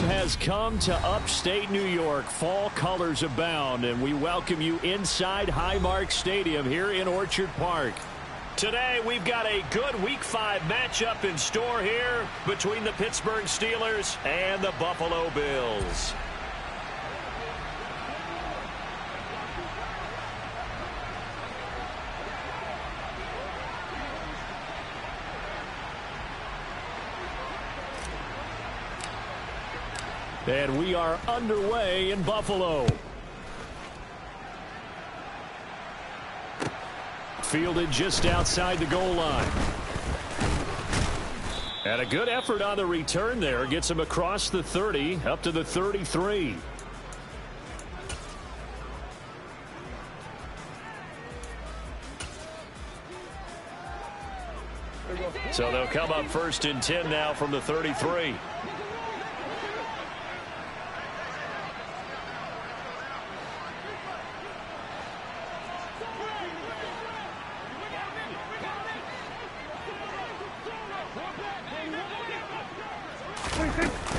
has come to upstate New York. Fall colors abound, and we welcome you inside Highmark Stadium here in Orchard Park. Today, we've got a good Week 5 matchup in store here between the Pittsburgh Steelers and the Buffalo Bills. And we are underway in Buffalo. Fielded just outside the goal line. And a good effort on the return there. Gets him across the 30, up to the 33. So they'll come up 1st and 10 now from the 33.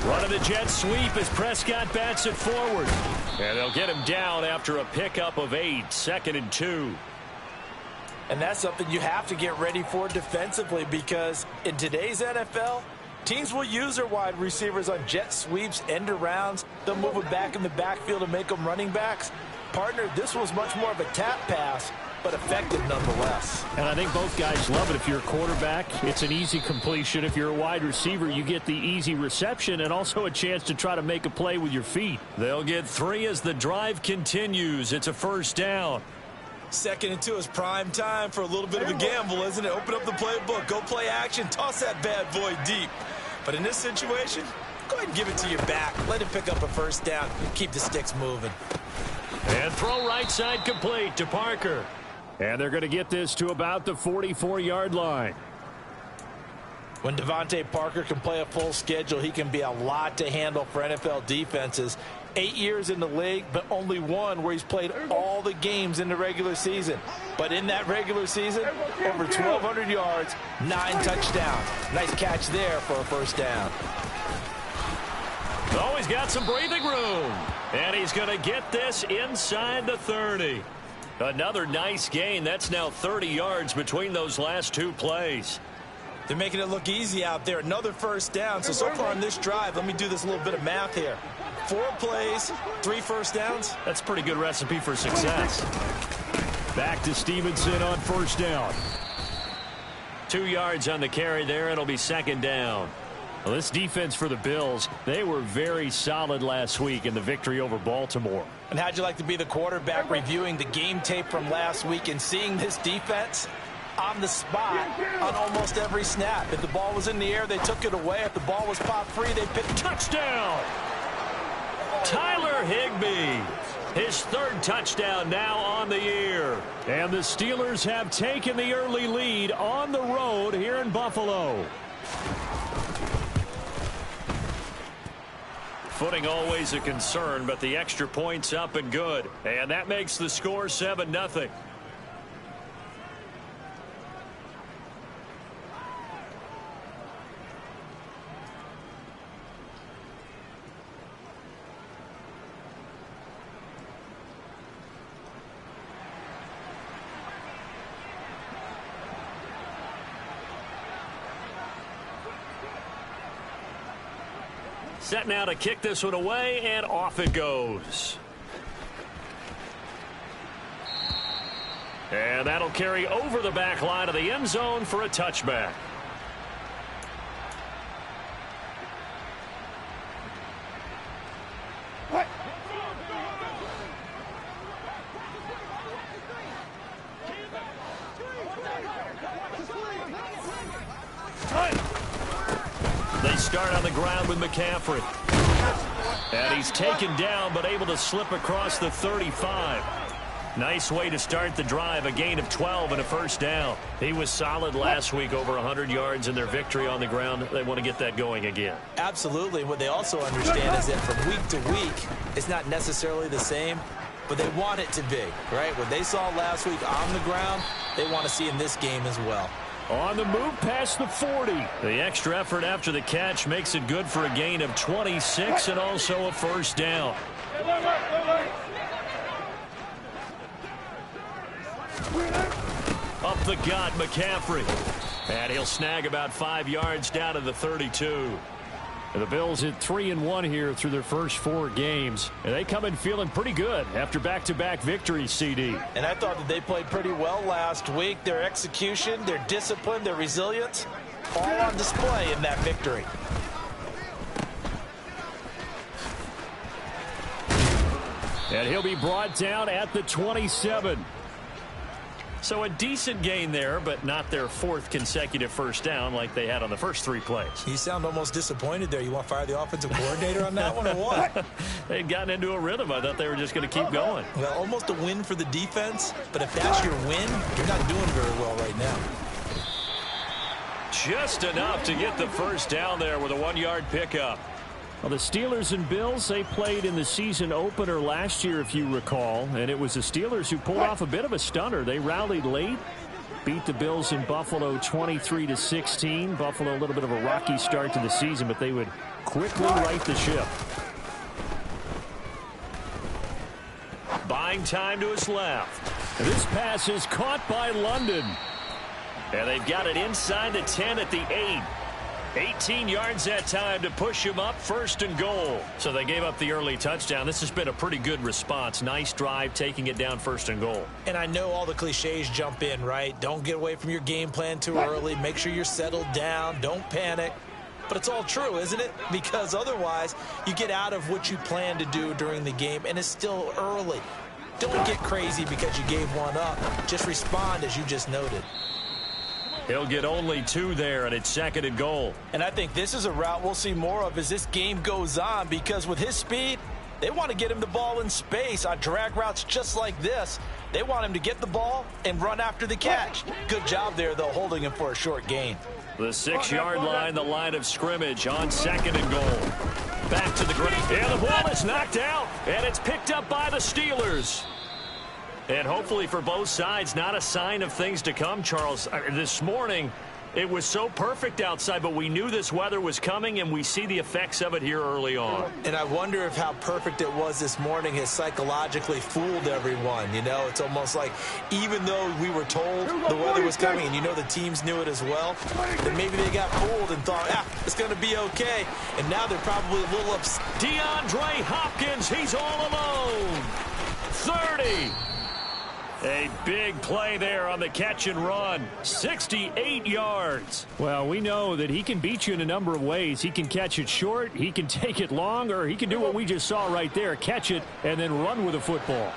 Running the jet sweep as Prescott bats it forward. And they'll get him down after a pickup of 8, 2nd and 2. And that's something you have to get ready for defensively, because in today's NFL, teams will use their wide receivers on jet sweeps, end arounds. They'll move them back in the backfield and make them running backs. Partner, this was much more of a tap pass, but effective nonetheless. And I think both guys love it. If you're a quarterback, it's an easy completion. If you're a wide receiver, you get the easy reception and also a chance to try to make a play with your feet. They'll get 3 as the drive continues. It's a 1st down. 2nd and 2 is prime time for a little bit of a gamble, isn't it? Open up the playbook, go play action, toss that bad boy deep. But in this situation, go ahead and give it to your back. Let him pick up a 1st down. Keep the sticks moving. And throw right side complete to Parker. And they're going to get this to about the 44-yard line. When Devontae Parker can play a full schedule, he can be a lot to handle for NFL defenses. 8 years in the league, but only 1 where he's played all the games in the regular season. But in that regular season, over 1,200 yards, 9 touchdowns. Nice catch there for a 1st down. Oh, he's got some breathing room. And he's going to get this inside the 30. Another nice gain. That's now 30 yards between those last 2 plays. They're making it look easy out there. Another 1st down. So far on this drive, let me do this little bit of math here. 4 plays, 3 1st downs. That's a pretty good recipe for success. Back to Stevenson on 1st down. 2 yards on the carry there. It'll be 2nd down. Well, this defense for the Bills, they were very solid last week in the victory over Baltimore. And how'd you like to be the quarterback reviewing the game tape from last week and seeing this defense on the spot on almost every snap? If the ball was in the air, they took it away. If the ball was popped free, they picked. Touchdown! Tyler Higbee. His 3rd touchdown now on the year. And the Steelers have taken the early lead on the road here in Buffalo. Footing always a concern, but the extra point's up and good. And that makes the score 7-0. Set now to kick this one away, and off it goes. And that'll carry over the back line of the end zone for a touchback. They start on the ground with McCaffrey. And he's taken down, but able to slip across the 35. Nice way to start the drive, a gain of 12 and a 1st down. He was solid last week, over 100 yards in their victory on the ground. They want to get that going again. Absolutely. What they also understand is that from week to week, it's not necessarily the same, but they want it to be, right? What they saw last week on the ground, they want to see in this game as well. On the move past the 40. The extra effort after the catch makes it good for a gain of 26 and also a first down. Up the gut, McCaffrey. And he'll snag about 5 yards down to the 32. The Bills at 3-1 here through their first 4 games. And they come in feeling pretty good after back-to-back victories, CD. And I thought that they played pretty well last week. Their execution, their discipline, their resilience, all on display in that victory. And he'll be brought down at the 27. So a decent gain there, but not their 4th consecutive first down like they had on the first 3 plays. You sound almost disappointed there. You want to fire the offensive coordinator on that one or what? They'd gotten into a rhythm. I thought they were just going to keep going. Well, almost a win for the defense, but if that's your win, you're not doing very well right now. Just enough to get the first down there with a 1-yard pickup. Well, the Steelers and Bills, they played in the season opener last year, if you recall, and it was the Steelers who pulled off a bit of a stunner. They rallied late, beat the Bills in Buffalo 23-16. Buffalo a little bit of a rocky start to the season, but they would quickly right the ship. Buying time to his left. And this pass is caught by London. And they've got it inside the 10 at the 8. 18 yards that time to push him up, 1st and goal. So they gave up the early touchdown. This has been a pretty good response. Nice drive, taking it down 1st and goal. And I know all the cliches jump in, right? Don't get away from your game plan too early. Make sure you're settled down. Don't panic. But it's all true, isn't it? Because otherwise, you get out of what you plan to do during the game, and it's still early. Don't get crazy because you gave one up. Just respond as you just noted. He'll get only 2 there, and it's 2nd and goal. And I think this is a route we'll see more of as this game goes on, because with his speed, they want to get him the ball in space on drag routes just like this. They want him to get the ball and run after the catch. Good job there, though, holding him for a short gain. The 6-yard line, the line of scrimmage on 2nd and goal. Back to the ground. And the ball is knocked out, and it's picked up by the Steelers. And hopefully for both sides, not a sign of things to come, Charles. This morning, it was so perfect outside, but we knew this weather was coming, and we see the effects of it here early on. And I wonder if how perfect it was this morning has psychologically fooled everyone. You know, it's almost like even though we were told the weather was coming, and you know the teams knew it as well, then maybe they got fooled and thought, it's going to be okay. And now they're probably a little upset. DeAndre Hopkins, he's all alone. 30. A big play there on the catch and run. 68 yards. Well, we know that he can beat you in a number of ways. He can catch it short, he can take it long, or he can do what we just saw right there, catch it and then run with the football.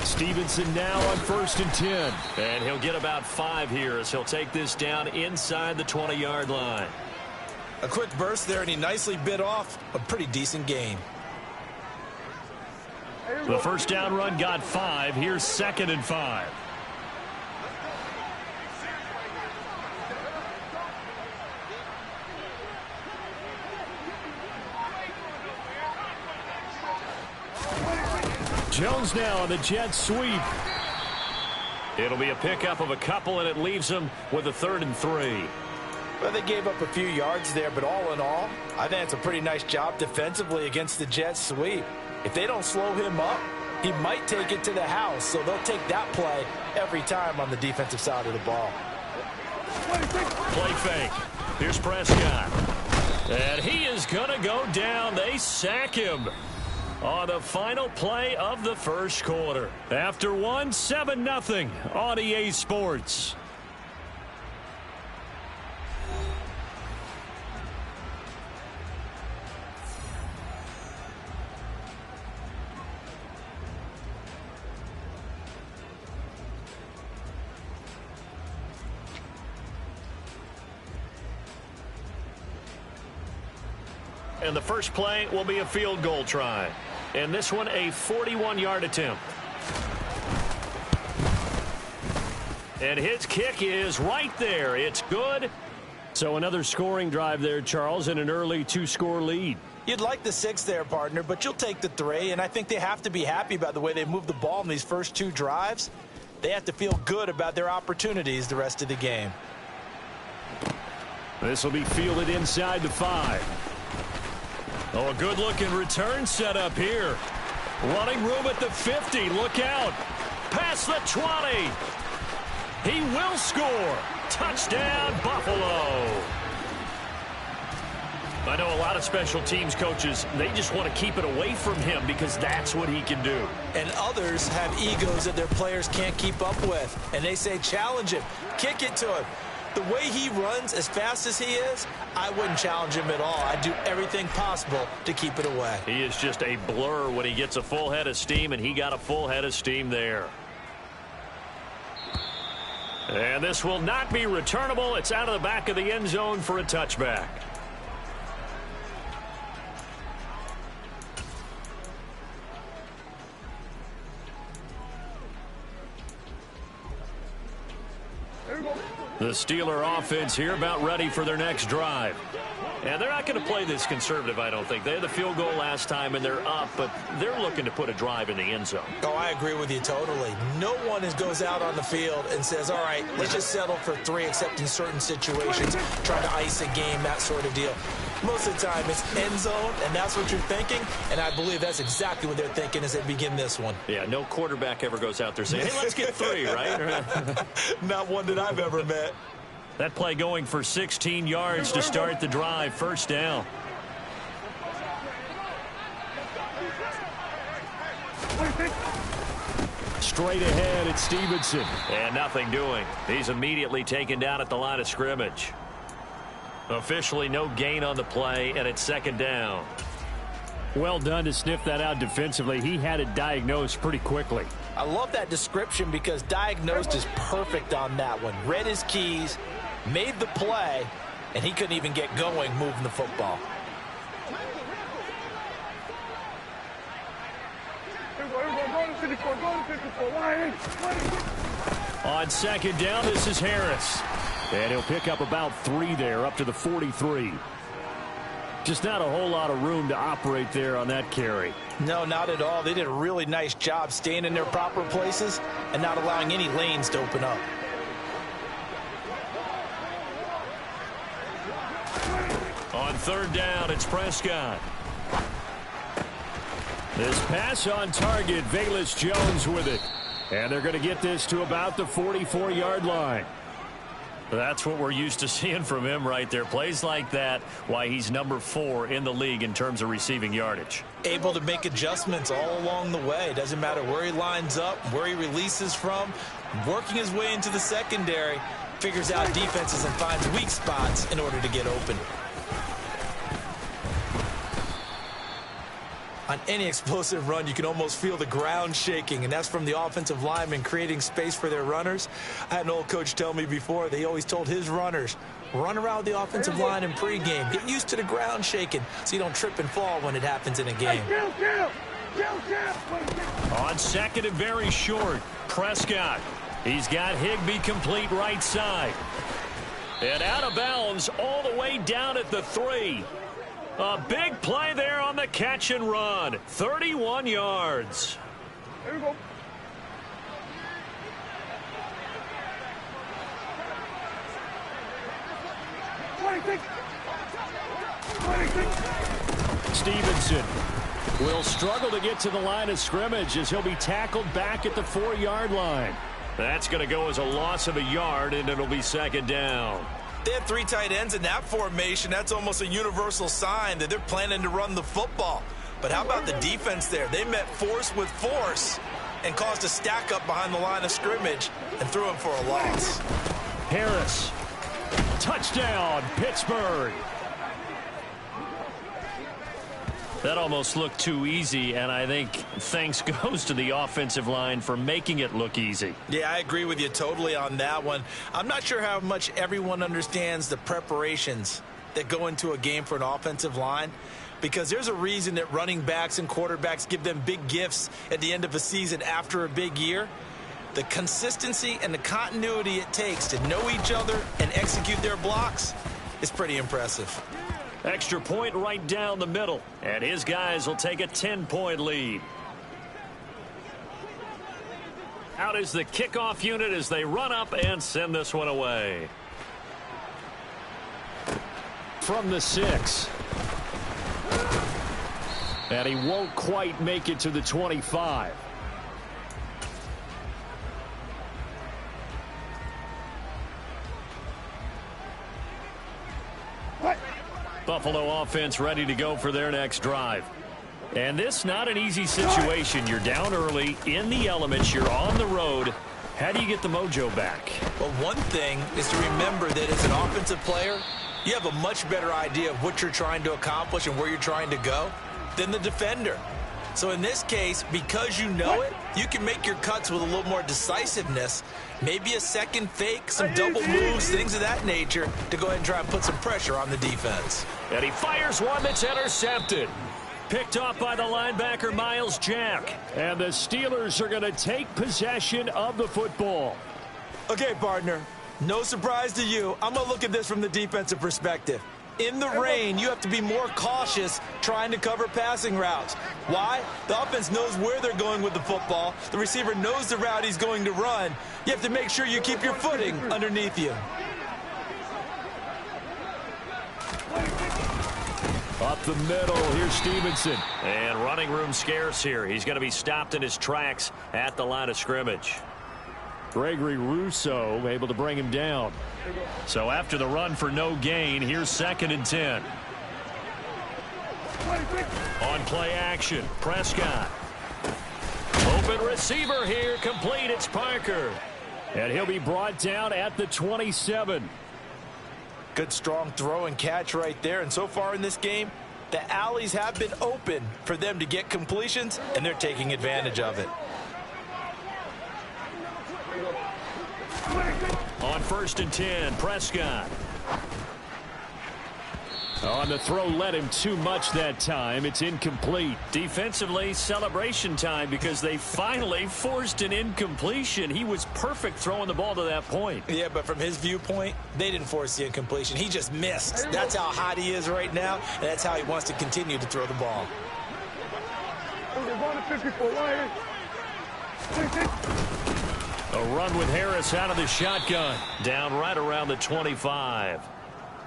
Stevenson now on 1st and 10. And he'll get about 5 here as he'll take this down inside the 20-yard line. A quick burst there, and he nicely bit off a pretty decent gain. The first down run got 5. Here's 2nd and 5. Jones now on the jet sweep. It'll be a pickup of a couple, and it leaves him with a 3rd and 3. Well, they gave up a few yards there, but all in all, I think it's a pretty nice job defensively against the jet sweep. If they don't slow him up, he might take it to the house, so they'll take that play every time on the defensive side of the ball. Play fake. Here's Prescott. And he is going to go down. They sack him on the final play of the first quarter. After one, 7-0 on EA Sports. And the first play will be a field goal try. And this one, a 41-yard attempt. And his kick is right there. It's good. So another scoring drive there, Charles, and an early 2-score lead. You'd like the 6 there, partner, but you'll take the 3, and I think they have to be happy about the way they moved the ball in these first 2 drives. They have to feel good about their opportunities the rest of the game. This will be fielded inside the 5. Oh, a good-looking return set up here. Running room at the 50. Look out. Past the 20. He will score. Touchdown, Buffalo. I know a lot of special teams coaches, they just want to keep it away from him because that's what he can do. And others have egos that their players can't keep up with. And they say, challenge him. Kick it to him. The way he runs as fast as he is, I wouldn't challenge him at all. I'd do everything possible to keep it away. He is just a blur when he gets a full head of steam, and he got a full head of steam there. And this will not be returnable. It's out of the back of the end zone for a touchback. The Steeler offense here about ready for their next drive. And they're not going to play this conservative, I don't think. They had the field goal last time, and they're up, but they're looking to put a drive in the end zone. Oh, I agree with you totally. No one goes out on the field and says, all right, let's just settle for 3, except in certain situations, trying to ice a game, that sort of deal. Most of the time, it's end zone, and that's what you're thinking, and I believe that's exactly what they're thinking as they begin this one. Yeah, no quarterback ever goes out there saying, hey, let's get 3, right? Not one that I've ever met. That play going for 16 yards to start the drive. First down. Straight ahead, it's Stevenson. And nothing doing. He's immediately taken down at the line of scrimmage. Officially no gain on the play, and it's second down. Well done to sniff that out defensively. He had it diagnosed pretty quickly. I love that description because diagnosed is perfect on that one. Read his keys, made the play, and he couldn't even get going moving the football. On second down, this is Harris. And he'll pick up about 3 there, up to the 43. Just not a whole lot of room to operate there on that carry. No, not at all. They did a really nice job staying in their proper places and not allowing any lanes to open up. On third down, it's Prescott. This pass on target, Velus Jones with it. And they're going to get this to about the 44-yard line. That's what we're used to seeing from him right there. Plays like that, why he's number 4 in the league in terms of receiving yardage. Able to make adjustments all along the way. Doesn't matter where he lines up, where he releases from. Working his way into the secondary, figures out defenses and finds weak spots in order to get open. On any explosive run, you can almost feel the ground shaking, and that's from the offensive linemen creating space for their runners. I had an old coach tell me before, they always told his runners, run around the offensive line in pregame. Get used to the ground shaking so you don't trip and fall when it happens in a game. On second and very short, Prescott. He's got Higbee complete right side. And out of bounds all the way down at the 3. A big play there on the catch and run. 31 yards. There we go. Stevenson will struggle to get to the line of scrimmage as he'll be tackled back at the 4-yard line. That's going to go as a loss of a yard, and it'll be second down. They have 3 tight ends in that formation. That's almost a universal sign that they're planning to run the football. But how about the defense there? They met force with force and caused a stack up behind the line of scrimmage and threw him for a loss. Harris. Touchdown, Pittsburgh. That almost looked too easy, and I think thanks goes to the offensive line for making it look easy. Yeah, I agree with you totally on that one. I'm not sure how much everyone understands the preparations that go into a game for an offensive line, because there's a reason that running backs and quarterbacks give them big gifts at the end of a season after a big year. The consistency and the continuity it takes to know each other and execute their blocks is pretty impressive. Extra point right down the middle, and his guys will take a 10-point lead. out is the kickoff unit as they run up and send this one away. From the 6. And he won't quite make it to the 25. Buffalo offense ready to go for their next drive. And this not an easy situation. You're down early, in the elements, you're on the road. How do you get the mojo back? Well, one thing is to remember that as an offensive player, you have a much better idea of what you're trying to accomplish and where you're trying to go than the defender. So in this case, because you know it, you can make your cuts with a little more decisiveness, maybe a second fake, some double moves, things of that nature, to go ahead and try and put some pressure on the defense. And he fires one that's intercepted. Picked off by the linebacker, Miles Jack. And the Steelers are going to take possession of the football. Okay, partner, no surprise to you. I'm going to look at this from the defensive perspective. In the rain, you have to be more cautious trying to cover passing routes. Why? The offense knows where they're going with the football. The receiver knows the route he's going to run. You have to make sure you keep your footing underneath you. Up the middle, here's Stevenson. And running room scarce here. He's going to be stopped in his tracks at the line of scrimmage. Gregory Rousseau able to bring him down. So after the run for no gain, here's 2nd and 10. On play action, Prescott. Open receiver here, complete, it's Parker. And he'll be brought down at the 27. Good strong throw and catch right there. And so far in this game, the alleys have been open for them to get completions, and they're taking advantage of it. On 1st and 10, Prescott. On the throw, led him too much that time. It's incomplete. Defensively, celebration time because they finally forced an incompletion. He was perfect throwing the ball to that point. Yeah, but from his viewpoint, they didn't force the incompletion. He just missed. That's how hot he is right now, and that's how he wants to continue to throw the ball. A run with Harris out of the shotgun. Down right around the 25.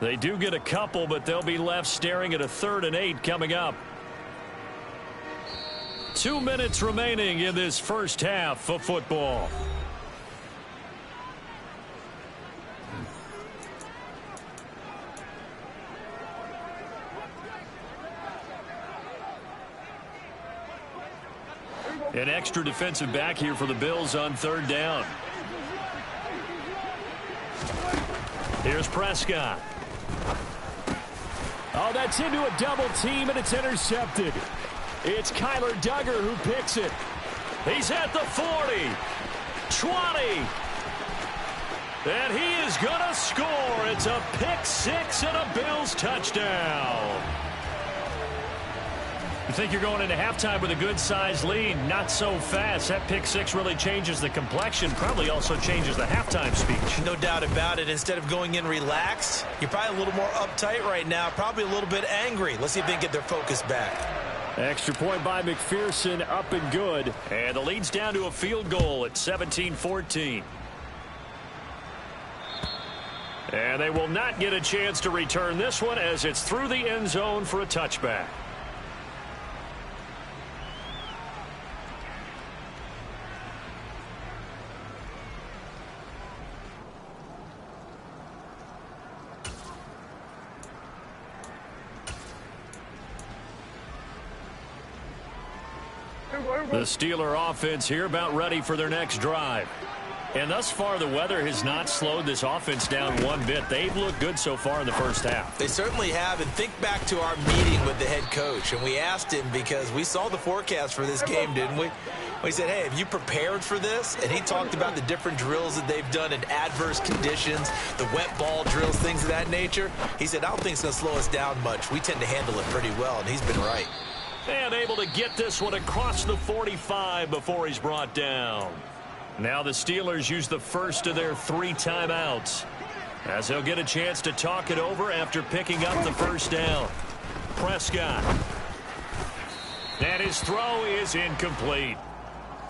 They do get a couple, but they'll be left staring at a 3rd and 8 coming up. 2 minutes remaining in this first half of football. An extra defensive back here for the Bills on 3rd down. Here's Prescott. Oh, that's into a double team, and it's intercepted. It's Kyler Duggar who picks it. He's at the 40, 20, and he is going to score. It's a pick 6 and a Bills touchdown. You think you're going into halftime with a good-sized lead? Not so fast. That pick 6 really changes the complexion, probably also changes the halftime speech. No doubt about it. Instead of going in relaxed, you're probably a little more uptight right now, probably a little bit angry. Let's see if they can get their focus back. Extra point by McPherson, up and good. And the lead's down to a field goal at 17-14. And they will not get a chance to return this one as it's through the end zone for a touchback. The Steeler offense here about ready for their next drive. And thus far, the weather has not slowed this offense down one bit. They've looked good so far in the first half. They certainly have. And think back to our meeting with the head coach. And we asked him because we saw the forecast for this game, didn't we? We said, hey, have you prepared for this? And he talked about the different drills that they've done in adverse conditions, the wet ball drills, things of that nature. He said, I don't think it's going to slow us down much. We tend to handle it pretty well, and he's been right. And able to get this one across the 45 before he's brought down. Now the Steelers use the first of their 3 timeouts as they'll get a chance to talk it over after picking up the first down. Prescott. And his throw is incomplete.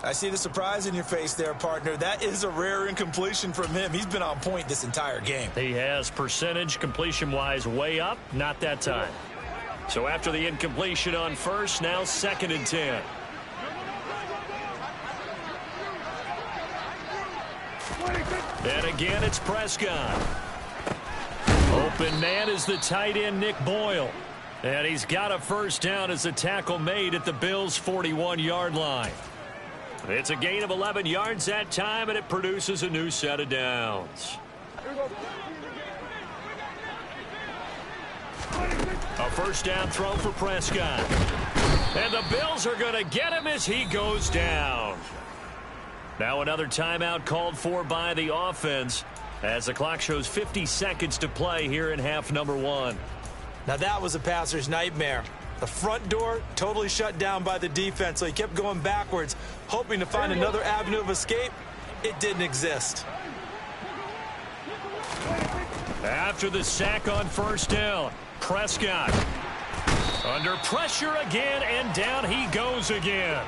I see the surprise in your face there, partner. That is a rare incompletion from him. He's been on point this entire game. He has percentage completion-wise way up, not that time. So after the incompletion on first, now 2nd and 10. And again, it's Prescott. Open man is the tight end, Nick Boyle. And he's got a first down as the tackle made at the Bills' 41-yard line. It's a gain of 11 yards that time, and it produces a new set of downs. A first down throw for Prescott. And the Bills are going to get him as he goes down. Now another timeout called for by the offense as the clock shows 50 seconds to play here in half number 1. Now that was a passer's nightmare. The front door totally shut down by the defense, so he kept going backwards, hoping to find another avenue of escape. It didn't exist. After the sack on first down, Prescott under pressure again, and down he goes again.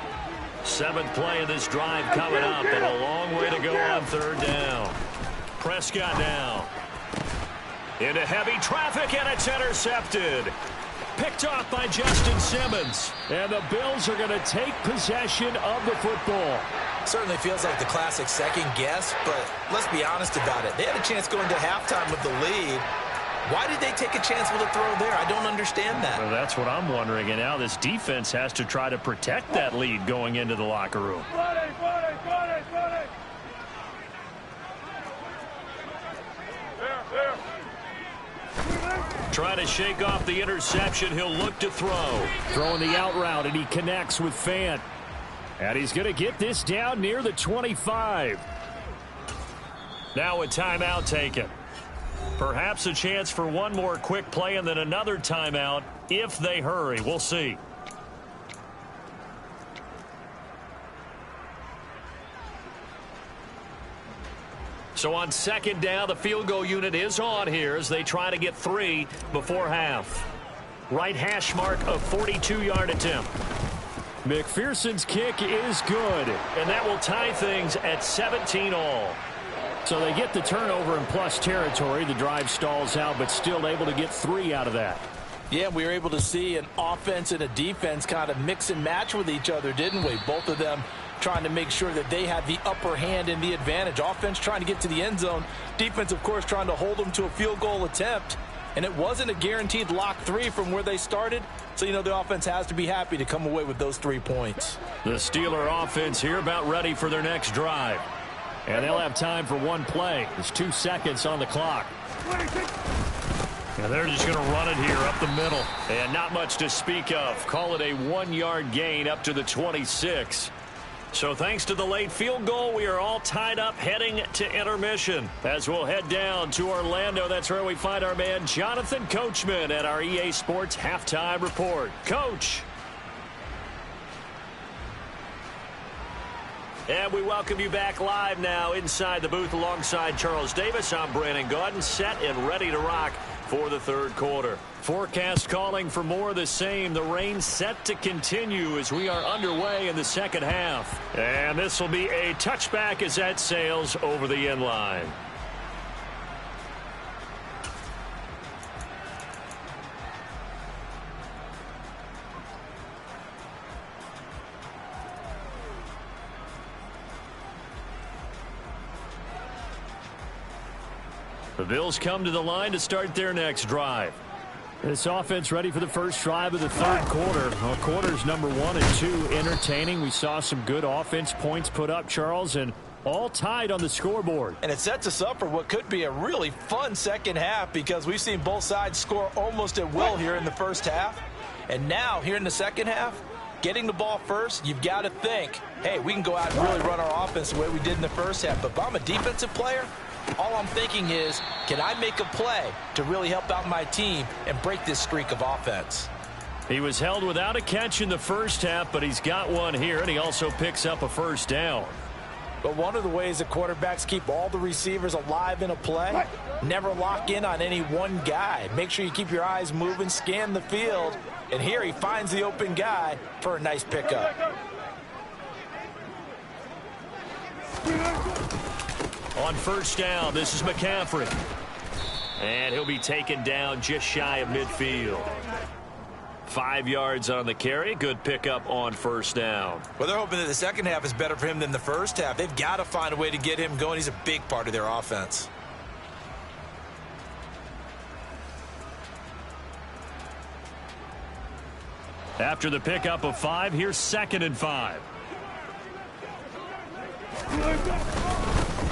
7th play of this drive coming up, and a long way to go on 3rd down. Prescott now into heavy traffic, and it's intercepted. Picked off by Justin Simmons. And the Bills are going to take possession of the football. Certainly feels like the classic second guess, but let's be honest about it. They had a chance going to halftime with the lead. Why did they take a chance with a throw there? I don't understand that. Well, that's what I'm wondering. And now this defense has to try to protect that lead going into the locker room. Trying to shake off the interception. He'll look to throw. Throwing the out route, and he connects with Fant. And he's going to get this down near the 25. Now a timeout taken. Perhaps a chance for one more quick play and then another timeout if they hurry. We'll see. So on 2nd down, the field goal unit is on here as they try to get 3 before half. Right hash mark of 42-yard attempt. McPherson's kick is good. And that will tie things at 17 all. So they get the turnover in plus territory. The drive stalls out, but still able to get 3 out of that. Yeah, we were able to see an offense and a defense kind of mix and match with each other, didn't we? Both of them trying to make sure that they had the upper hand and the advantage. Offense trying to get to the end zone. Defense, of course, trying to hold them to a field goal attempt. And it wasn't a guaranteed lock 3 from where they started. So, you know, the offense has to be happy to come away with those 3 points. The Steeler offense here about ready for their next drive. And they'll have time for one play. There's 2 seconds on the clock. And they're just going to run it here up the middle. And not much to speak of. Call it a 1-yard gain up to the 26. So thanks to the late field goal, we are all tied up heading to intermission. As we'll head down to Orlando, that's where we find our man Jonathan Coachman at our EA Sports Halftime Report. Coach. And we welcome you back live now inside the booth alongside Charles Davis. I'm Brandon Gaudin, set and ready to rock for the 3rd quarter. Forecast calling for more of the same. The rain set to continue as we are underway in the 2nd half. And this will be a touchback as that sails over the end line. The Bills come to the line to start their next drive. This offense ready for the first drive of the 3rd quarter. Well, quarters number 1 and 2 entertaining. We saw some good offense points put up, Charles, and all tied on the scoreboard. And it sets us up for what could be a really fun 2nd half because we've seen both sides score almost at will here in the 1st half. And now, here in the 2nd half, getting the ball first, you've got to think, hey, we can go out and really run our offense the way we did in the 1st half. But if I'm a defensive player, all I'm thinking is, can I make a play to really help out my team and break this streak of offense? He was held without a catch in the 1st half, but he's got one here, and he also picks up a first down. But one of the ways that quarterbacks keep all the receivers alive in a play, never lock in on any one guy. Make sure you keep your eyes moving, scan the field, and here he finds the open guy for a nice pickup. On first down, this is McCaffrey. And he'll be taken down just shy of midfield. 5 yards on the carry. Good pickup on first down. Well, they're hoping that the second half is better for him than the first half. They've got to find a way to get him going. He's a big part of their offense. After the pickup of 5, here's 2nd and 5.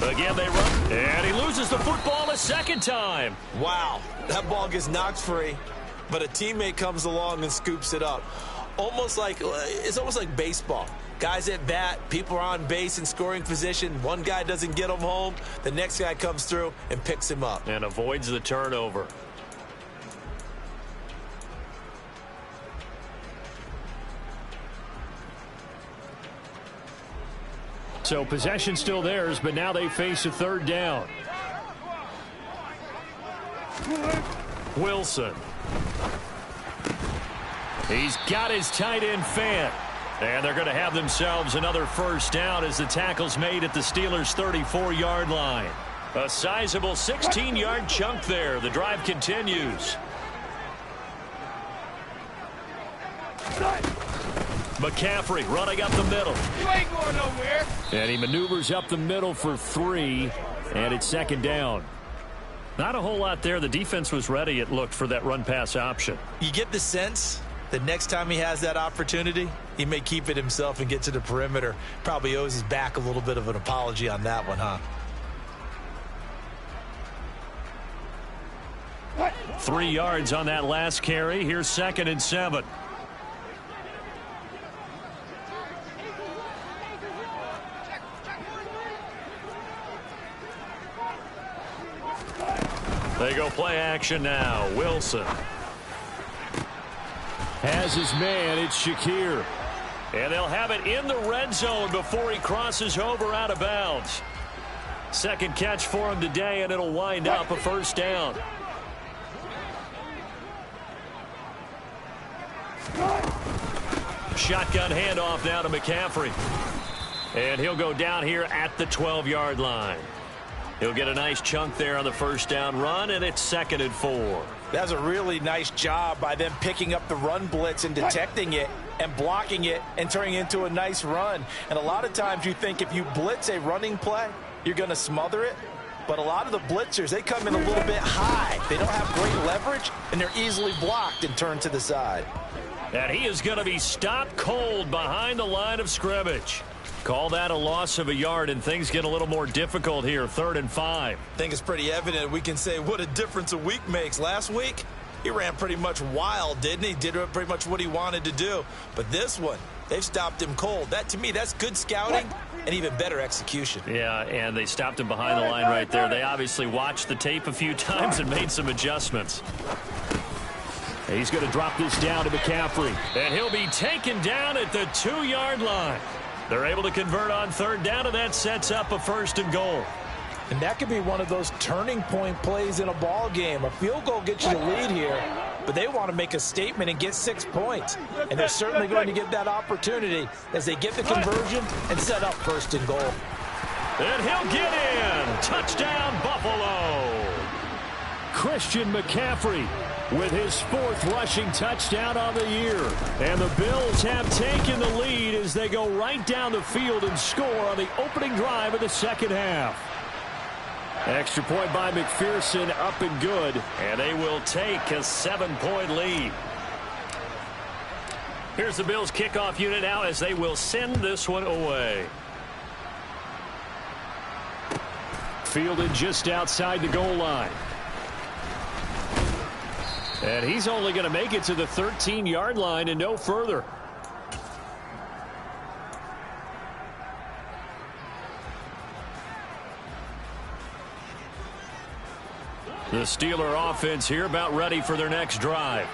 Again, they run, and he loses the football a second time. Wow, that ball gets knocked free, but a teammate comes along and scoops it up. It's almost like baseball. Guys at bat, people are on base in scoring position. One guy doesn't get him home. The next guy comes through and picks him up. And avoids the turnover. So possession still theirs, but now they face a 3rd down. Wilson. He's got his tight end fan. And they're going to have themselves another first down as the tackle's made at the Steelers' 34-yard line. A sizable 16-yard chunk there. The drive continues. McCaffrey running up the middle. You ain't going nowhere. And he maneuvers up the middle for 3, and it's 2nd down. Not a whole lot there. The defense was ready, it looked, for that run-pass option. You get the sense that next time he has that opportunity, he may keep it himself and get to the perimeter. Probably owes his back a little bit of an apology on that one, huh? 3 yards on that last carry. Here's 2nd and 7. They go play action now. Wilson has his man. It's Shakir. And they'll have it in the red zone before he crosses over out of bounds. Second catch for him today, and it'll wind up a first down. Shotgun handoff now to McCaffrey. And he'll go down here at the 12-yard line. He'll get a nice chunk there on the first down run, and it's 2nd and 4. That was a really nice job by them picking up the run blitz and detecting it and blocking it and turning it into a nice run. And a lot of times you think if you blitz a running play, you're going to smother it. But a lot of the blitzers, they come in a little bit high. They don't have great leverage, and they're easily blocked and turned to the side. And he is going to be stopped cold behind the line of scrimmage. Call that a loss of a yard, and things get a little more difficult here. 3rd and 5. I think it's pretty evident. We can say what a difference a week makes. Last week, he ran pretty much wild, didn't he? Did pretty much what he wanted to do. But this one, they've stopped him cold. That, to me, that's good scouting and even better execution. Yeah, and they stopped him behind the line right there. They obviously watched the tape a few times and made some adjustments. He's going to drop this down to McCaffrey. And he'll be taken down at the 2-yard line. They're able to convert on 3rd down, and that sets up a 1st and goal. And that could be one of those turning point plays in a ball game. A field goal gets you the lead here, but they want to make a statement and get 6 points. And they're certainly going to get that opportunity as they get the conversion and set up 1st and goal. And he'll get in. Touchdown, Buffalo. Christian McCaffrey with his 4th rushing touchdown on the year. And the Bills have taken the lead as they go right down the field and score on the opening drive of the second half. Extra point by McPherson, up and good. And they will take a 7-point lead. Here's the Bills kickoff unit now as they will send this one away. Fielded just outside the goal line. And he's only going to make it to the 13-yard line and no further. The Steeler offense here about ready for their next drive.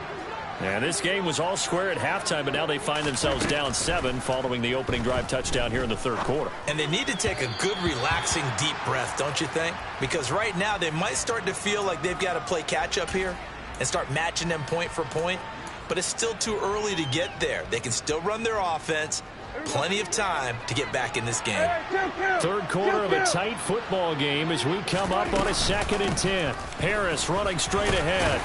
And this game was all square at halftime, but now they find themselves down 7 following the opening drive touchdown here in the 3rd quarter. And they need to take a good, relaxing, deep breath, don't you think? Because right now they might start to feel like they've got to play catch-up here and start matching them point for point. But it's still too early to get there. They can still run their offense. Plenty of time to get back in this game. Third quarter of a tight football game as we come up on a 2nd and 10. Harris running straight ahead.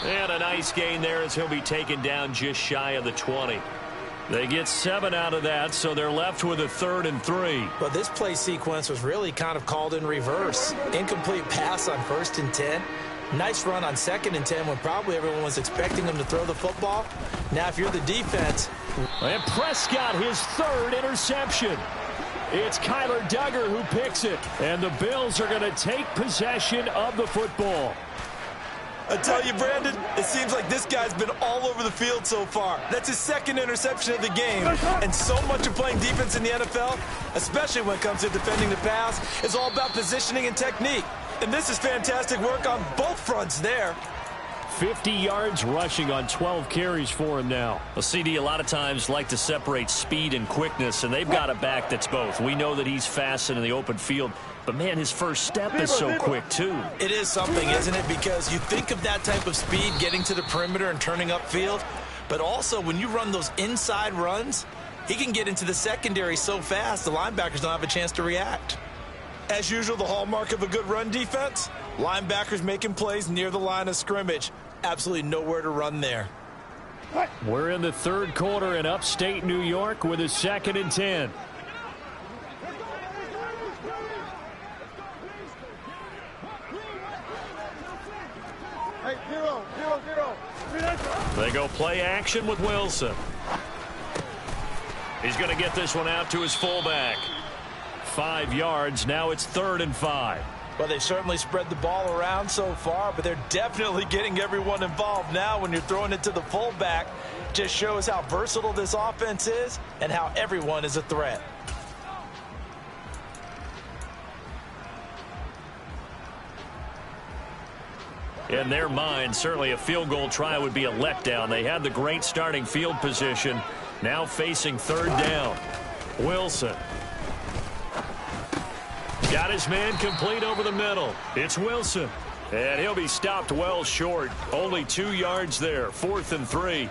And a nice gain there as he'll be taken down just shy of the 20. They get 7 out of that, so they're left with a 3rd and 3. But this play sequence was really kind of called in reverse. Incomplete pass on 1st and 10. Nice run on 2nd and 10 when probably everyone was expecting him to throw the football. Now, if you're the defense. And Prescott, his 3rd interception. It's Kyler Duggar who picks it. And the Bills are going to take possession of the football. I tell you, Brandon, it seems like this guy's been all over the field so far. That's his 2nd interception of the game. And so much of playing defense in the NFL, especially when it comes to defending the pass, is all about positioning and technique. And this is fantastic work on both fronts there. 50 yards rushing on 12 carries for him now. Well, CD a lot of times like to separate speed and quickness, and they've got a back that's both. We know that he's fast and in the open field, but, man, his first step is so quick, too. It is something, isn't it? Because you think of that type of speed getting to the perimeter and turning upfield, but also when you run those inside runs, he can get into the secondary so fast the linebackers don't have a chance to react. As usual, the hallmark of a good run defense, linebackers making plays near the line of scrimmage. Absolutely nowhere to run there. We're in the 3rd quarter in upstate New York with a 2nd and 10. They go play action with Wilson. He's going to get this one out to his fullback. 5 yards. Now it's 3rd and 5. Well, they certainly spread the ball around so far, but they're definitely getting everyone involved now when you're throwing it to the fullback. Just shows how versatile this offense is and how everyone is a threat. In their mind, certainly a field goal try would be a letdown. They had the great starting field position. Now facing 3rd down. Wilson. Got his man complete over the middle. It's Wilson. And he'll be stopped well short. Only 2 yards there. 4th and 3.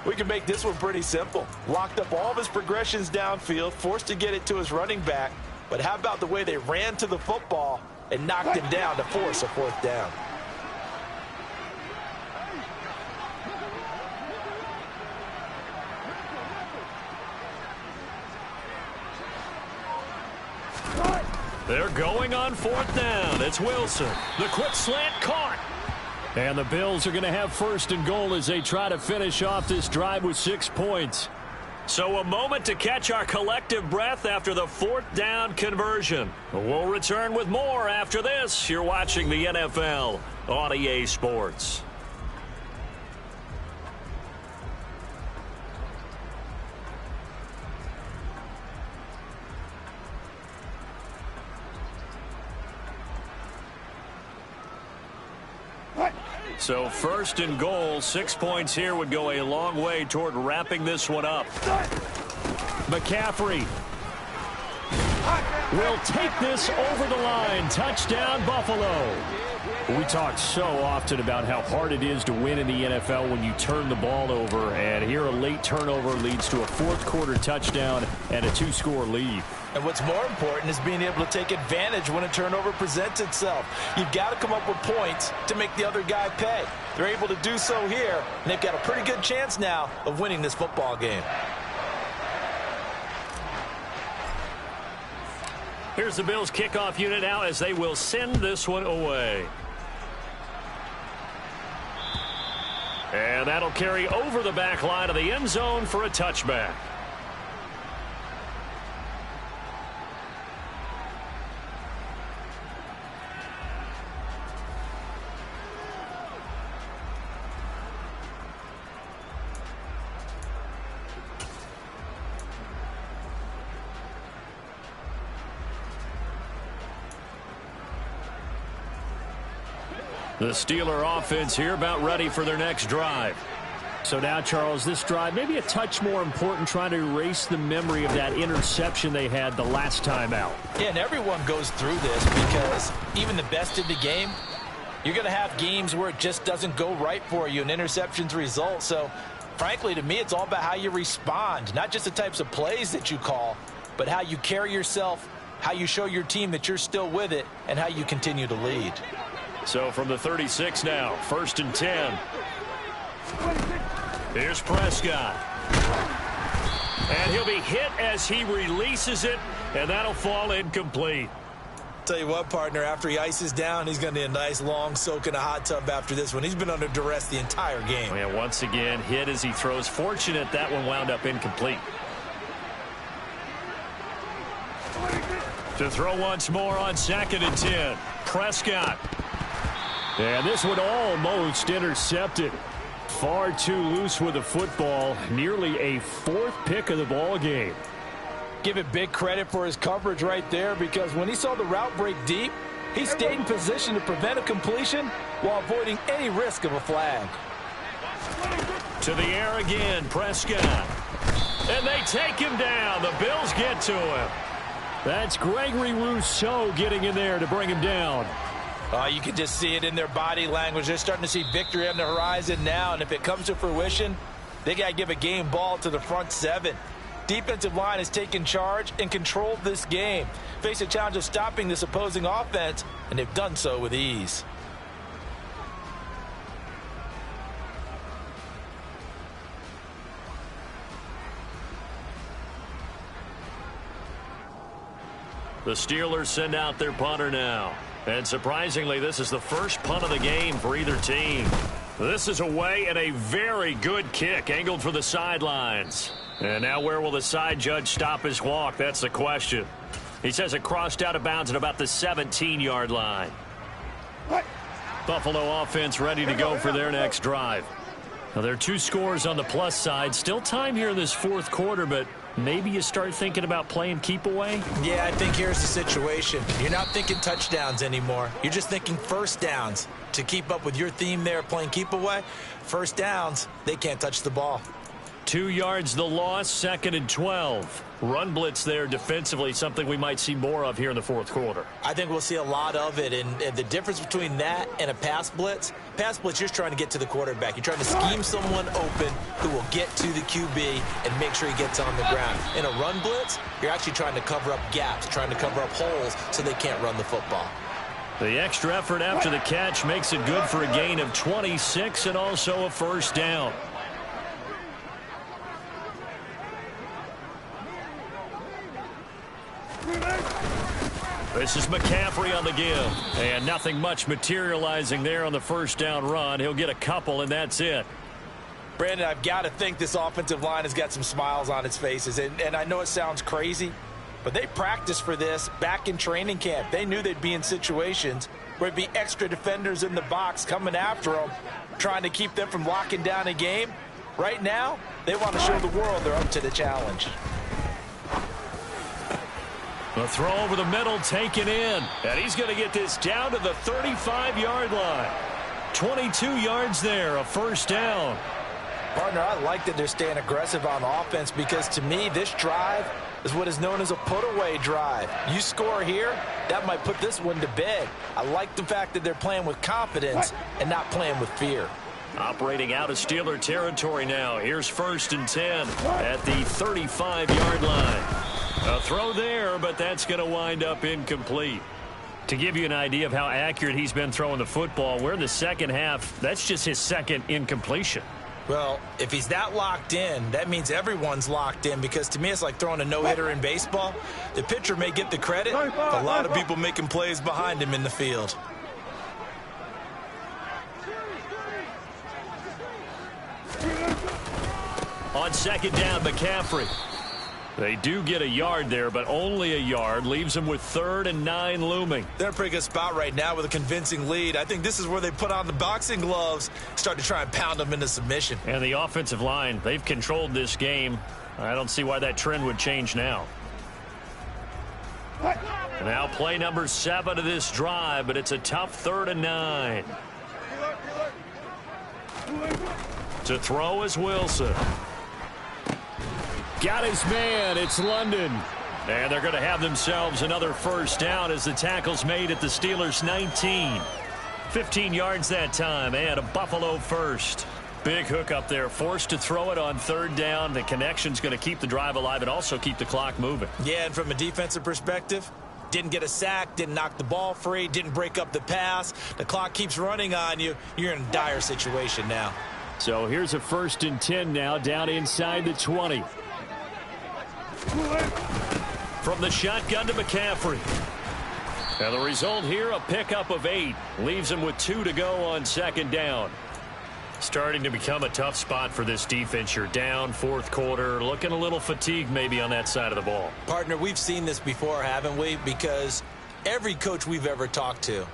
We can make this one pretty simple. Locked up all of his progressions downfield, forced to get it to his running back. But how about the way they ran to the football and knocked him down to force a 4th down? They're going on 4th down. It's Wilson. The quick slant caught. And the Bills are going to have 1st and goal as they try to finish off this drive with 6 points. So a moment to catch our collective breath after the 4th down conversion. We'll return with more after this. You're watching the NFL on EA Sports. So 1st and goal, 6 points here would go a long way toward wrapping this one up. McCaffrey will take this over the line. Touchdown, Buffalo. We talk so often about how hard it is to win in the NFL when you turn the ball over, and here a late turnover leads to a 4th quarter touchdown and a 2-score lead. And what's more important is being able to take advantage when a turnover presents itself. You've got to come up with points to make the other guy pay. They're able to do so here, and they've got a pretty good chance now of winning this football game. Here's the Bills kickoff unit now as they will send this one away. And that'll carry over the back line of the end zone for a touchback. The Steeler offense here about ready for their next drive. So now, Charles, this drive maybe a touch more important, trying to erase the memory of that interception they had the last time out. Yeah, and everyone goes through this because even the best in the game, you're going to have games where it just doesn't go right for you and interceptions result. So frankly, to me, it's all about how you respond, not just the types of plays that you call, but how you carry yourself, how you show your team that you're still with it, and how you continue to lead. So from the 36 now, 1st and 10. Here's Prescott. And he'll be hit as he releases it, and that'll fall incomplete. Tell you what, partner, after he ices down, he's going to need a nice long soak in a hot tub after this one. He's been under duress the entire game. And once again, hit as he throws. Fortunate that one wound up incomplete. To throw once more on 2nd and 10. Prescott. And this one almost intercepted. Far too loose with the football. Nearly a 4th pick of the ball game. Give it big credit for his coverage right there, because when he saw the route break deep, he stayed in position to prevent a completion while avoiding any risk of a flag. To the air again, Prescott. And they take him down. The Bills get to him. That's Gregory Rousseau getting in there to bring him down. You can just see it in their body language. They're starting to see victory on the horizon now, and if it comes to fruition, they got to give a game ball to the front 7. Defensive line has taken charge and controlled this game. Face a challenge of stopping this opposing offense, and they've done so with ease. The Steelers send out their punter now. And surprisingly, this is the first punt of the game for either team. This is away and a very good kick angled for the sidelines. And now where will the side judge stop his walk? That's the question. He says it crossed out of bounds at about the 17-yard line. Buffalo offense ready to go for their next drive. Now, there are 2 scores on the plus side. Still time here in this 4th quarter, but maybe you start thinking about playing keep away? Yeah, I think here's the situation. You're not thinking touchdowns anymore. You're just thinking first downs. To keep up with your theme there, playing keep away, first downs, they can't touch the ball. 2 yards the loss, 2nd and 12. Run blitz there defensively, something we might see more of here in the 4th quarter. I think we'll see a lot of it, and the difference between that and a pass blitz, you're just trying to get to the quarterback. You're trying to scheme someone open who will get to the QB and make sure he gets on the ground. In a run blitz, you're actually trying to cover up gaps, trying to cover up holes so they can't run the football. The extra effort after the catch makes it good for a gain of 26 and also a first down. This is McCaffrey on the give. And nothing much materializing there on the first down run. He'll get a couple, and that's it. Brandon, I've got to think this offensive line has got some smiles on its faces. And I know it sounds crazy, but they practiced for this back in training camp. They knew they'd be in situations where there'd be extra defenders in the box coming after them, trying to keep them from locking down a game. Right now, they want to show the world they're up to the challenge. The throw over the middle taken in. And he's going to get this down to the 35-yard line. 22 yards there, a first down. Partner, I like that they're staying aggressive on offense, because to me, this drive is what is known as a put-away drive. You score here, that might put this one to bed. I like the fact that they're playing with confidence and not playing with fear. Operating out of Steeler territory now. Here's 1st and 10 at the 35-yard line. A throw there, but that's going to wind up incomplete. To give you an idea of how accurate he's been throwing the football, we're in the second half. That's just his 2nd incompletion. Well, if he's that locked in, that means everyone's locked in, because to me it's like throwing a no-hitter in baseball. The pitcher may get the credit, but a lot of people making plays behind him in the field. On 2nd down, McCaffrey. They do get a yard there, but only a yard. Leaves them with 3rd and 9 looming. They're in a pretty good spot right now with a convincing lead. I think this is where they put on the boxing gloves, start to try and pound them into submission. And the offensive line, they've controlled this game. I don't see why that trend would change now. Now play number 7 of this drive, but it's a tough 3rd and 9. To throw is Wilson. Got his man. It's London. And they're going to have themselves another first down as the tackle's made at the Steelers' 19. 15 yards that time, and a Buffalo first. Big hook up there, forced to throw it on third down. The connection's going to keep the drive alive and also keep the clock moving. Yeah, and from a defensive perspective, didn't get a sack, didn't knock the ball free, didn't break up the pass. The clock keeps running on you. You're in a dire situation now. So here's a 1st and 10 now, down inside the 20. From the shotgun to McCaffrey. And the result here, a pickup of 8. Leaves him with 2 to go on 2nd down. Starting to become a tough spot for this defense. You're down 4th quarter, looking a little fatigued maybe on that side of the ball. Partner, we've seen this before, haven't we? Because every coach we've ever talked to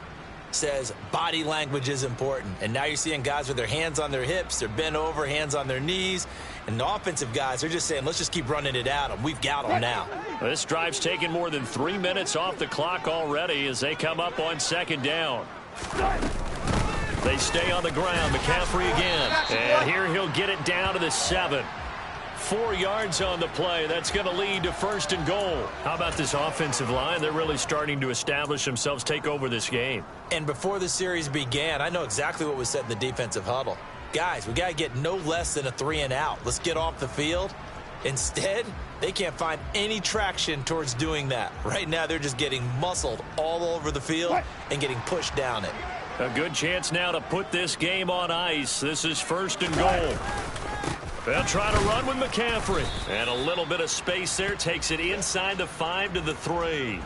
says body language is important. And now you're seeing guys with their hands on their hips, they're bent over, hands on their knees. And the offensive guys are just saying, let's just keep running it at them. We've got them now. This drive's taken more than 3 minutes off the clock already as they come up on 2nd down. They stay on the ground. McCaffrey again. And here he'll get it down to the 7. 4 yards on the play. That's going to lead to 1st and goal. How about this offensive line? They're really starting to establish themselves, take over this game. And before the series began, I know exactly what was said in the defensive huddle. Guys, we got to get no less than a 3 and out. Let's get off the field. Instead, they can't find any traction towards doing that. Right now, they're just getting muscled all over the field and getting pushed down it. A good chance now to put this game on ice. This is 1st and goal. They'll try to run with McCaffrey. And a little bit of space there. Takes it inside the 5 to the 3.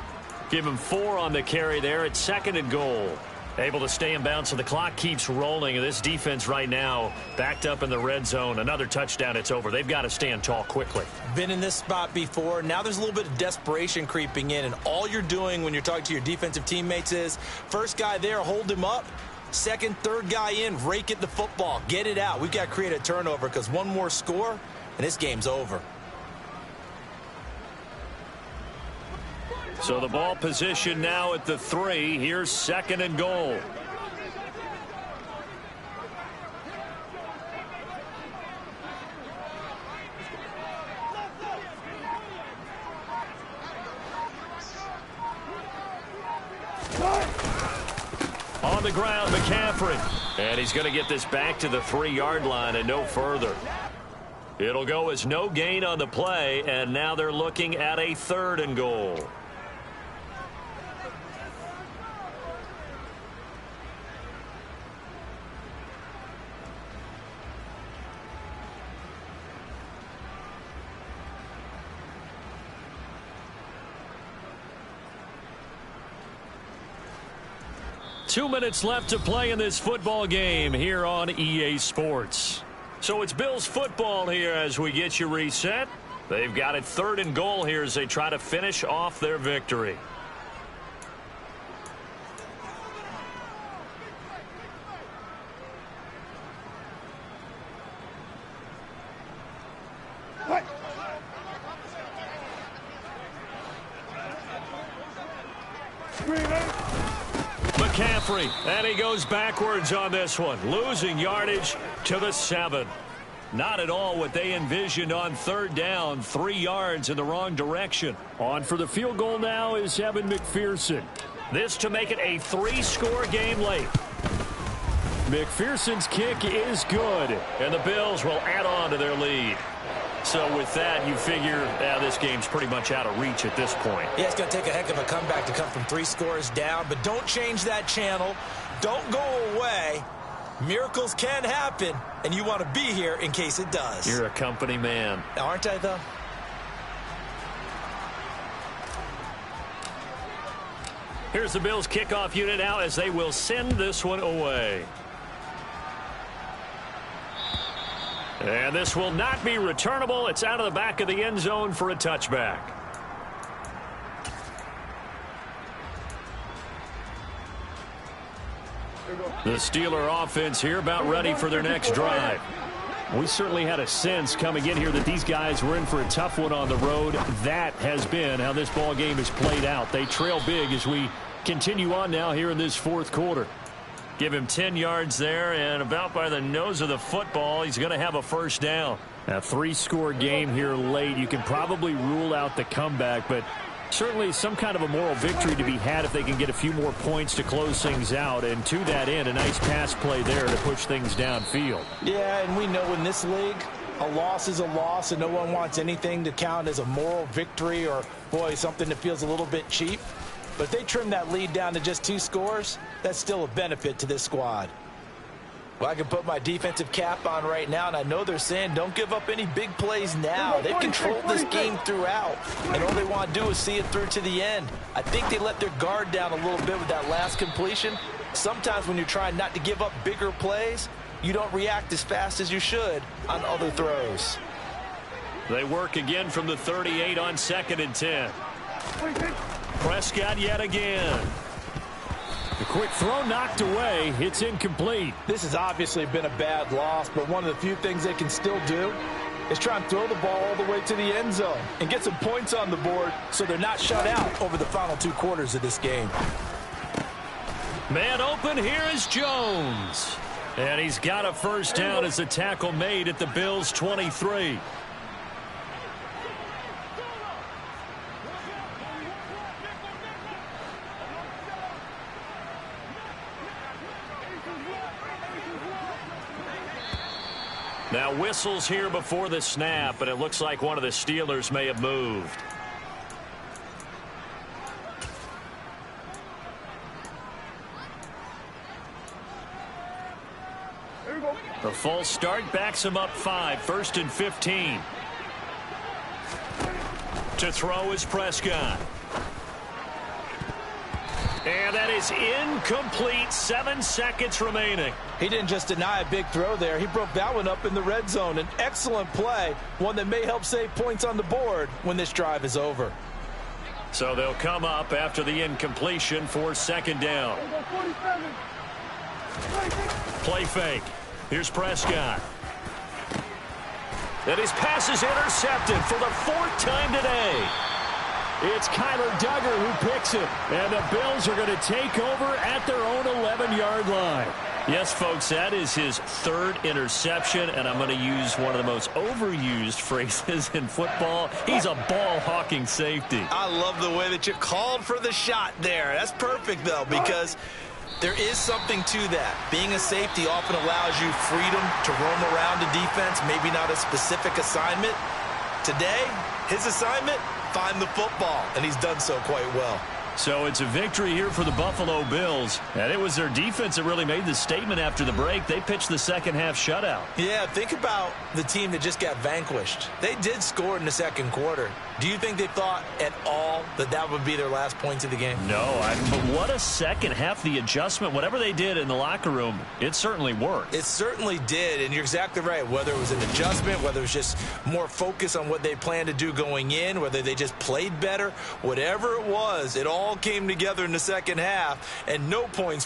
Give him 4 on the carry there at 2nd and goal. Able to stay in bounds, so the clock keeps rolling. And this defense right now backed up in the red zone. Another touchdown, it's over. They've got to stand tall quickly. Been in this spot before. Now there's a little bit of desperation creeping in. And all you're doing when you're talking to your defensive teammates is, first guy there, hold him up. Second, third guy in, rake at the football. Get it out. We've got to create a turnover because one more score, and this game's over. So the ball position now at the 3. Here's 2nd and goal. On the ground, McCaffrey. And he's going to get this back to the 3-yard line and no further. It'll go as no gain on the play, and now they're looking at a 3rd and goal. Two minutes left to play in this football game here on EA Sports. So it's Bills football here as we get you reset. They've got it 3rd and goal here as they try to finish off their victory. McCaffrey, and he goes backwards on this one, losing yardage to the 7. Not at all what they envisioned on 3rd down, 3 yards in the wrong direction. On for the field goal now is Evan McPherson. This to make it a 3-score game late. McPherson's kick is good, and the Bills will add on to their lead. So with that, you figure this game's pretty much out of reach at this point. Yeah, it's going to take a heck of a comeback to come from 3 scores down, but don't change that channel. Don't go away. Miracles can happen, and you want to be here in case it does. You're a company man. Aren't I, though? Here's the Bills kickoff unit now as they will send this one away. And this will not be returnable. It's out of the back of the end zone for a touchback. The Steeler offense here about ready for their next drive. We certainly had a sense coming in here that these guys were in for a tough one on the road. That has been how this ball game has played out. They trail big as we continue on now here in this 4th quarter. Give him 10 yards there, and about by the nose of the football, he's going to have a 1st down. A 3-score game here late. You can probably rule out the comeback, but Certainly some kind of a moral victory to be had if they can get a few more points to close things out. And to that end, a nice pass play there to push things downfield. Yeah, and we know in this league, a loss is a loss, and no one wants anything to count as a moral victory or, boy, something that feels a little bit cheap. But if they trim that lead down to just 2 scores, that's still a benefit to this squad. Well, I can put my defensive cap on right now, and I know they're saying don't give up any big plays now. They've controlled this game throughout, and all they want to do is see it through to the end. I think they let their guard down a little bit with that last completion. Sometimes when you're trying not to give up bigger plays, you don't react as fast as you should on other throws. They work again from the 38 on 2nd and 10. Prescott yet again. The quick throw knocked away. It's incomplete. This has obviously been a bad loss, but one of the few things they can still do is try and throw the ball all the way to the end zone and get some points on the board so they're not shut out over the final 2 quarters of this game. Man open, here is Jones. And he's got a first down as the tackle made at the Bills' 23. Now whistles here before the snap, and it looks like one of the Steelers may have moved. The false start backs him up 5, 1st and 15. To throw is Prescott. And that is incomplete. 7 seconds remaining. He didn't just deny a big throw there. He broke that one up in the red zone. An excellent play, one that may help save points on the board when this drive is over. So they'll come up after the incompletion for 2nd down. Play fake. Here's Prescott. And his pass is intercepted for the 4th time today. It's Kyler Duggar who picks it. And the Bills are going to take over at their own 11-yard line. Yes, folks, that is his 3rd interception, and I'm going to use one of the most overused phrases in football. He's a ball-hawking safety. I love the way that you called for the shot there. That's perfect, though, because there is something to that. Being a safety often allows you freedom to roam around a defense, maybe not a specific assignment. Today, his assignment, find the football, and he's done so quite well. So it's a victory here for the Buffalo Bills. And it was their defense that really made the statement after the break. They pitched the second-half shutout. Yeah, think about the team that just got vanquished. They did score in the 2nd quarter. Do you think they thought at all that that would be their last points of the game? No, but what a second half. The adjustment, whatever they did in the locker room, it certainly worked. It certainly did, and you're exactly right. Whether it was an adjustment, whether it was just more focus on what they planned to do going in, whether they just played better, whatever it was, it all came together in the 2nd half, and no points